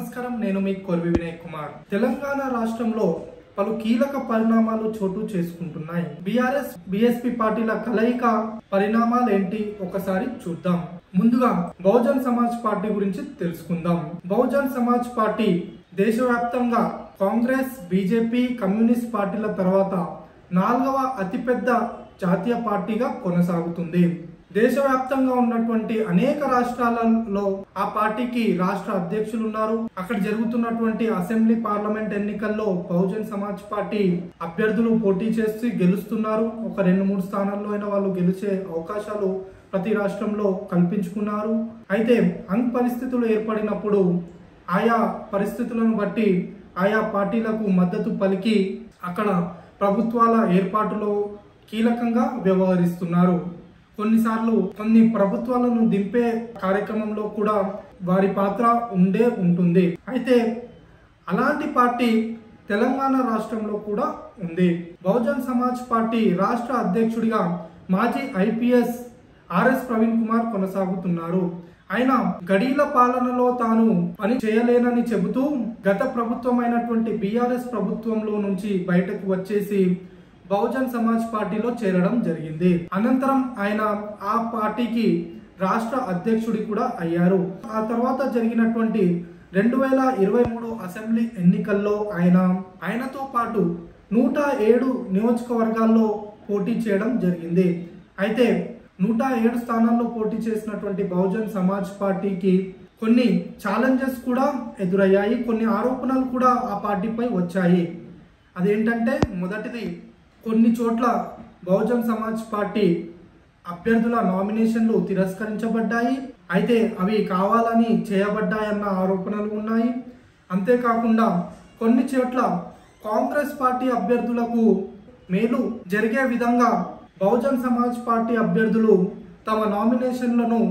నమస్కారం, నేను మీ కొర్వి వినయ్ కుమార్. తెలంగాణ రాష్ట్రంలో పలు కీలక పరిణామాలు చోటు చేసుకుంటున్నాయి. బీఆర్ఎస్ బీఎస్పీ పార్టీల కలయిక పరిణామాలు ఏంటి ఒకసారి చూద్దాం. ముందుగా బహుజన్ సమాజ్ పార్టీ గురించి తెలుసుకుందాం. బహుజన్ సమాజ్ పార్టీ దేశవ్యాప్తంగా కాంగ్రెస్, బీజేపీ, కమ్యూనిస్ట్ పార్టీల తర్వాత 4వ అతిపెద్ద జాతీయ పార్టీగా కొనసాగుతుంది. దేశవ్యాప్తంగా ఉన్నటువంటి అనేక రాష్ట్రాలలో ఆ పార్టీకి రాష్ట్ర అధ్యక్షులు ఉన్నారు. అక్కడ జరుగుతున్నటువంటి అసెంబ్లీ, పార్లమెంట్ ఎన్నికల్లో బహుజన్ సమాజ్ పార్టీ అభ్యర్థులు పోటీ చేసి గెలుస్తున్నారు. ఒక 2-3 స్థానాల్లో అయినా వాళ్ళు గెలిచే అవకాశాలు ప్రతి రాష్ట్రంలో కల్పించుకున్నారు. అయితే పరిస్థితులు ఏర్పడినప్పుడు ఆయా పరిస్థితులను బట్టి ఆయా పార్టీలకు మద్దతు పలికి అక్కడ ప్రభుత్వాల ఏర్పాటులో కీలకంగా వ్యవహరిస్తున్నారు. కొన్నిసార్లు కొన్ని ప్రభుత్వాలను దింపే కార్యక్రమంలో కూడా వారి పాత్ర ఉంటుంది. అయితే అలాంటి పార్టీ తెలంగాణ రాష్ట్రంలో కూడా ఉంది. బహుజన్ సమాజ్ పార్టీ రాష్ట్ర అధ్యక్షుడిగా మాజీ ఐపీఎస్ ఆర్ఎస్ ప్రవీణ్ కుమార్ కొనసాగుతున్నారు. ఆయన గడీల పాలనలో తాను పని చేయలేనని చెబుతూ గత ప్రభుత్వమైనటువంటి బీఆర్ఎస్ ప్రభుత్వంలో నుంచి బయటకు వచ్చేసి బహుజన్ సమాజ్ పార్టీలో చేరడం జరిగింది. అనంతరం ఆయన ఆ పార్టీకి రాష్ట్ర అధ్యక్షుడి కూడా అయ్యారు. ఆ తర్వాత జరిగినటువంటి 2023 అసెంబ్లీ ఎన్నికల్లో ఆయనతో పాటు 107 నియోజకవర్గాల్లో పోటీ చేయడం జరిగింది. అయితే 107 స్థానాల్లో పోటీ చేసినటువంటి బహుజన్ సమాజ్ పార్టీకి కొన్ని ఛాలెంజెస్ కూడా ఎదురయ్యాయి. కొన్ని ఆరోపణలు కూడా ఆ పార్టీపై వచ్చాయి. అదేంటంటే, మొదటిది, కొన్ని చోట్ల బహుజన్ సమాజ్ పార్టీ అభ్యర్థుల నామినేషన్లు తిరస్కరించబడ్డాయి. అయితే అవి కావాలని చేయబడ్డాయన్న ఆరోపణలు ఉన్నాయి. అంతేకాకుండా కొన్ని చోట్ల కాంగ్రెస్ పార్టీ అభ్యర్థులకు మేలు జరిగే విధంగా బహుజన్ సమాజ్ పార్టీ అభ్యర్థులు తమ నామినేషన్లను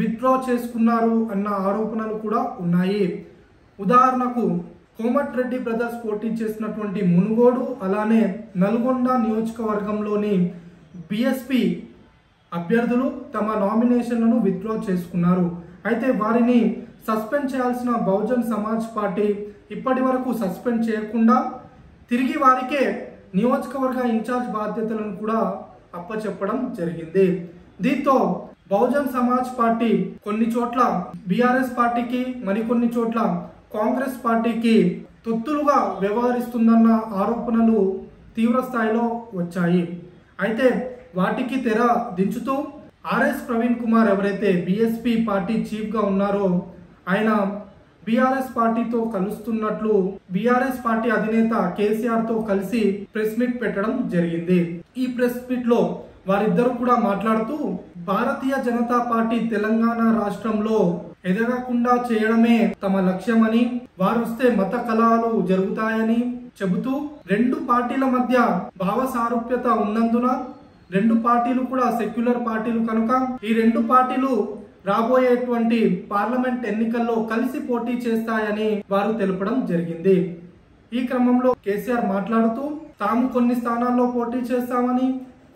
విత్డ్రా చేసుకున్నారు అన్న ఆరోపణలు కూడా ఉన్నాయి. ఉదాహరణకు కోమటిరెడ్డి బ్రదర్స్ పోటీ చేసినటువంటి మునుగోడు, అలానే నల్గొండ నియోజకవర్గంలోని బీఎస్పీ అభ్యర్థులు తమ నామినేషన్లను విత్డ్రా చేసుకున్నారు. అయితే వారిని సస్పెండ్ చేయాల్సిన బహుజన్ సమాజ్ పార్టీ ఇప్పటి వరకు సస్పెండ్ చేయకుండా తిరిగి వారికే నియోజకవర్గ ఇన్ఛార్జ్ బాధ్యతలను కూడా అప్పచెప్పడం జరిగింది. దీంతో బహుజన్ సమాజ్ పార్టీ కొన్ని చోట్ల బీఆర్ఎస్ పార్టీకి, మరికొన్ని చోట్ల కాంగ్రెస్ పార్టీకి తొత్తులుగా వ్యవహరిస్తుందన్న ఆరోపణలు తీవ్ర స్థాయిలో వచ్చాయి. అయితే వాటికి తెర దించుతూ ఆర్ఎస్ ప్రవీణ్ కుమార్ ఎవరైతే బీఎస్పీ పార్టీ చీఫ్ గా ఉన్నారో ఆయన బీఆర్ఎస్ పార్టీతో కలుస్తున్నట్లు బీఆర్ఎస్ పార్టీ అధినేత కేసీఆర్ తో కలిసి ప్రెస్ మీట్ పెట్టడం జరిగింది. ఈ ప్రెస్ మీట్ లో వారిద్దరూ కూడా మాట్లాడుతూ భారతీయ జనతా పార్టీ తెలంగాణ రాష్ట్రంలో ఎదగకుండా చేయడమే తమ లక్ష్యమని, వారు వస్తే మత కలహాలు జరుగుతాయని చెబుతూ 2 పార్టీల మధ్య భావ సారూప్యత ఉన్నందున 2 పార్టీలు కూడా సెక్యులర్ పార్టీలు కనుక ఈ 2 పార్టీలు రాబోయేటువంటి పార్లమెంట్ ఎన్నికల్లో కలిసి పోటీ చేస్తాయని వారు తెలపడం జరిగింది. ఈ క్రమంలో కేసీఆర్ మాట్లాడుతూ తాము కొన్ని స్థానాల్లో పోటీ చేస్తామని,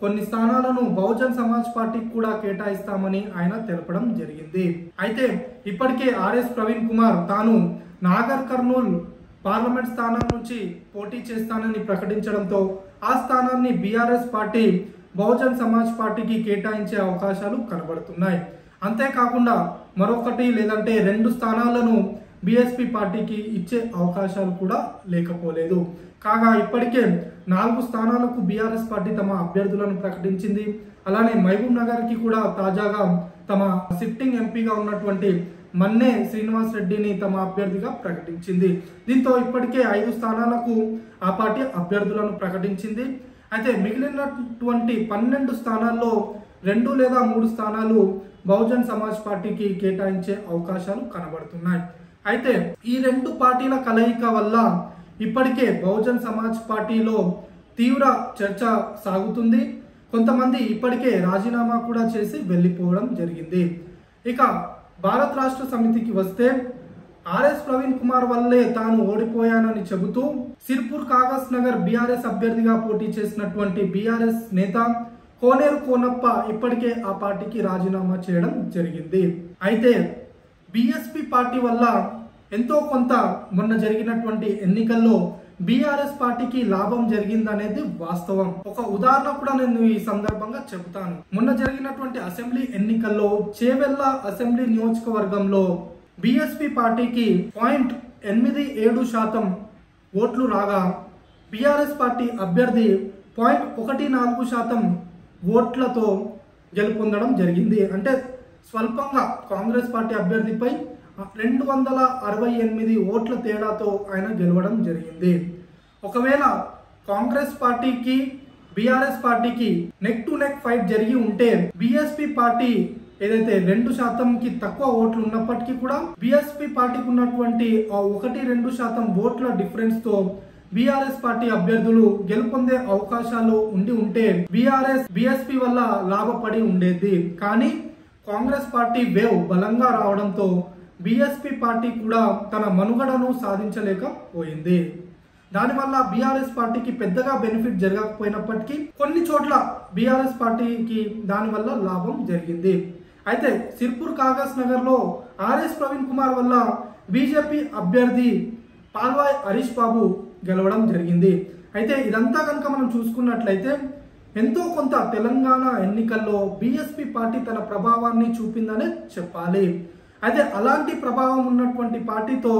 కొన్ని స్థానాలను బహుజన్ సమాజ్ పార్టీకి కూడా కేటాయిస్తామని ఆయన తెలపడం జరిగింది. అయితే ఇప్పటికే ఆర్ఎస్ ప్రవీణ్ కుమార్ తాను నాగర్ కర్నూల్ పార్లమెంట్ స్థానం నుంచి పోటీ చేస్తానని ప్రకటించడంతో ఆ స్థానాన్ని బీఆర్ఎస్ పార్టీ బహుజన్ సమాజ్ పార్టీకి కేటాయించే అవకాశాలు కనబడుతున్నాయి. అంతేకాకుండా మరొకటి లేదంటే 2 స్థానాలను బీఎస్పీ పార్టీకి ఇచ్చే అవకాశాలు కూడా లేకపోలేదు. కాగా ఇప్పటికే 4 స్థానాలకు బీఆర్ఎస్ పార్టీ తమ అభ్యర్థులను ప్రకటించింది. అలానే మహబూబ్ నగర్ కి కూడా తాజాగా తమ సిట్టింగ్ ఎంపీగా ఉన్నటువంటి మన్నే శ్రీనివాస్ రెడ్డిని తమ అభ్యర్థిగా ప్రకటించింది. దీంతో ఇప్పటికే 5 స్థానాలకు ఆ పార్టీ అభ్యర్థులను ప్రకటించింది. అయితే మిగిలినటువంటి 12 స్థానాల్లో 2 లేదా 3 స్థానాలు బహుజన్ సమాజ్ పార్టీకి కేటాయించే అవకాశాలు కనబడుతున్నాయి. అయితే ఈ 2 పార్టీల కలయిక వల్ల ఇప్పటికే బహుజన్ సమాజ్ పార్టీలో తీవ్ర చర్చ సాగుతుంది. కొంతమంది ఇప్పటికే రాజీనామా కూడా చేసి వెళ్లిపోవడం జరిగింది. ఇక భారత రాష్ట్ర సమితికి వస్తే ఆర్ఎస్ ప్రవీణ్ కుమార్ వల్లే తాను ఓడిపోయానని చెబుతూ సిర్పూర్ కాగజ్ నగర్ బీఆర్ఎస్ అభ్యర్థిగా పోటీ చేసినటువంటి బీఆర్ఎస్ నేత కోనేరు కోనప్ప ఇప్పటికే ఆ పార్టీకి రాజీనామా చేయడం జరిగింది. అయితే బీఎస్పీ పార్టీ వల్ల ఎంతో కొంత మొన్న జరిగినటువంటి ఎన్నికల్లో బీఆర్ఎస్ పార్టీకి లాభం జరిగిందనేది వాస్తవం. ఒక ఉదాహరణ కూడా నేను ఈ సందర్భంగా చెబుతాను. మొన్న జరిగినటువంటి అసెంబ్లీ ఎన్నికల్లో చేవెళ్ల అసెంబ్లీ నియోజకవర్గంలో బీఎస్పీ పార్టీకి 0.87% ఓట్లు రాగా బీఆర్ఎస్ పార్టీ అభ్యర్థి 0.14% ఓట్లతో గెలుపొందడం జరిగింది. అంటే స్వల్పంగా కాంగ్రెస్ పార్టీ అభ్యర్థిపై 268 ఓట్ల తేడాతో ఆయన గెలవడం జరిగింది. ఒకవేళ కాంగ్రెస్ పార్టీకి బీఆర్ఎస్ పార్టీకి నెక్ టు నెక్ ఫైట్ జరిగి ఉంటే బీఎస్పీ పార్టీ ఏదైతే 2%కి తక్కువ ఓట్లు ఉన్నప్పటికీ కూడా బీఎస్పీ పార్టీకి ఉన్నటువంటి 1-2% ఓట్ల డిఫరెన్స్ తో బీఆర్ఎస్ పార్టీ అభ్యర్థులు గెలుపొందే అవకాశాలు ఉంటే బీఎస్పీ వల్ల లాభపడి ఉండేది. కానీ కాంగ్రెస్ పార్టీ వేవ్ బలంగా రావడంతో బీఎస్పీ పార్టీ కూడా తన మనుగడను సాధించలేకపోయింది. దానివల్ల బీఆర్ఎస్ పార్టీకి పెద్దగా బెనిఫిట్ జరగకపోయినప్పటికీ కొన్ని చోట్ల బీఆర్ఎస్ పార్టీకి దానివల్ల లాభం జరిగింది. అయితే సిర్పూర్ కాగజ్ నగర్ లో ఆర్ఎస్ ప్రవీణ్ కుమార్ వల్ల బీజేపీ అభ్యర్థి పాల్వాయ్ హరీష్ బాబు గెలవడం జరిగింది. అయితే ఇదంతా కనుక మనం చూసుకున్నట్లయితే ఎంతో కొంత తెలంగాణ ఎన్నికల్లో బీఎస్పీ పార్టీ తన ప్రభావాన్ని చూపిందనే చెప్పాలి. అయితే అలాంటి ప్రభావం ఉన్నటువంటి పార్టీతో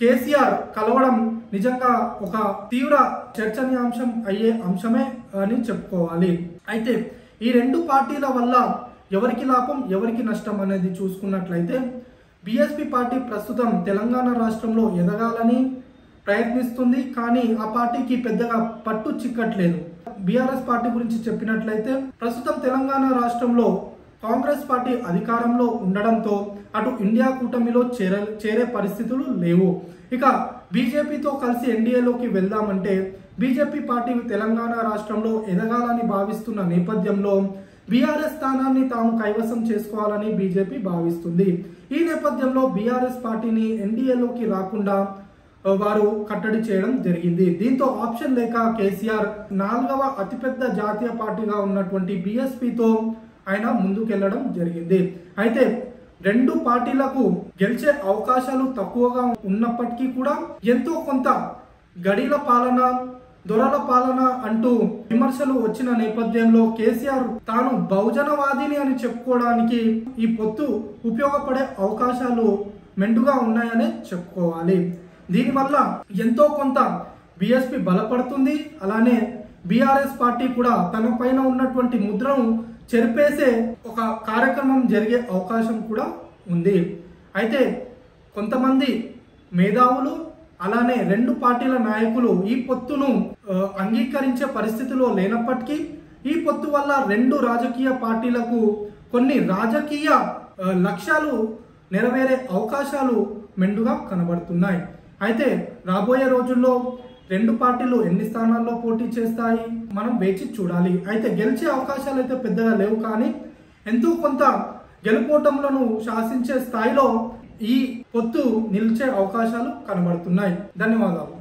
కేసీఆర్ కలవడం నిజంగా ఒక తీవ్ర చర్చనీయాంశం అయ్యే అంశమే అని చెప్పుకోవాలి. అయితే ఈ రెండు పార్టీల వల్ల ఎవరికి లాభం ఎవరికి నష్టం అనేది చూసుకున్నట్లయితే బీఎస్పీ పార్టీ ప్రస్తుతం తెలంగాణ రాష్ట్రంలో ఎదగాలని ప్రయత్నిస్తుంది. కానీ ఆ పార్టీకి పెద్దగా పట్టు చిక్కట్లేదు. బీఆర్ఎస్ పార్టీ గురించి చెప్పినట్లయితే ప్రస్తుతం తెలంగాణ రాష్ట్రంలో కాంగ్రెస్ పార్టీ అధికారంలో ఉండడంతో అటు ఇండియా కూటమిలో చేరే పరిస్థితులు లేవు. ఇక బీజేపీతో కలిసి ఎన్డీఏలోకి వెళ్దామంటే బీజేపీ పార్టీ తెలంగాణ రాష్ట్రంలో ఎదగాలని భావిస్తున్న నేపథ్యంలో బీఆర్ఎస్ స్థానాన్ని తాము కైవసం చేసుకోవాలని బీజేపీ భావిస్తుంది. ఈ నేపథ్యంలో బీఆర్ఎస్ పార్టీని ఎన్డీఏలోకి రాకుండా వారు కట్టడి చేయడం జరిగింది. దీంతో ఆప్షన్ లేక కేసీఆర్ 4వ అతిపెద్ద జాతీయ పార్టీగా ఉన్నటువంటి బీఎస్పీతో ఆయన ముందుకెళ్లడం జరిగింది. అయితే రెండు పార్టీలకు గెలిచే అవకాశాలు తక్కువగా ఉన్నప్పటికీ కూడా ఎంతో కొంత గడిల పాలన దొరల పాలన అంటూ విమర్శలు వచ్చిన నేపథ్యంలో కేసీఆర్ తాను బహుజనవాదిని అని చెప్పుకోవడానికి ఈ పొత్తు ఉపయోగపడే అవకాశాలు మెండుగా ఉన్నాయని చెప్పుకోవాలి. దీనివల్ల ఎంతో కొంత బీఎస్పీ బలపడుతుంది. అలానే బీఆర్ఎస్ పార్టీ కూడా తన పైన ఉన్నటువంటి ముద్రను చెరిపేసే ఒక కార్యక్రమం జరిగే అవకాశం కూడా ఉంది. అయితే కొంతమంది మేధావులు అలానే రెండు పార్టీల నాయకులు ఈ పొత్తును అంగీకరించే పరిస్థితిలో లేనప్పటికీ ఈ పొత్తు వల్ల రెండు రాజకీయ పార్టీలకు కొన్ని రాజకీయ లక్ష్యాలు నెరవేరే అవకాశాలు మెండుగా కనబడుతున్నాయి. అయితే రాబోయే రోజుల్లో రెండు పార్టీలు ఎన్ని స్థానాల్లో పోటీ చేస్తాయి మనం వేచి చూడాలి. అయితే గెలిచే అవకాశాలు అయితే పెద్దగా లేవు. కానీ ఎంతో కొంత గెలుపోటములను శాసించే స్థాయిలో ఈ పొత్తు నిలిచే అవకాశాలు కనబడుతున్నాయి. ధన్యవాదాలు.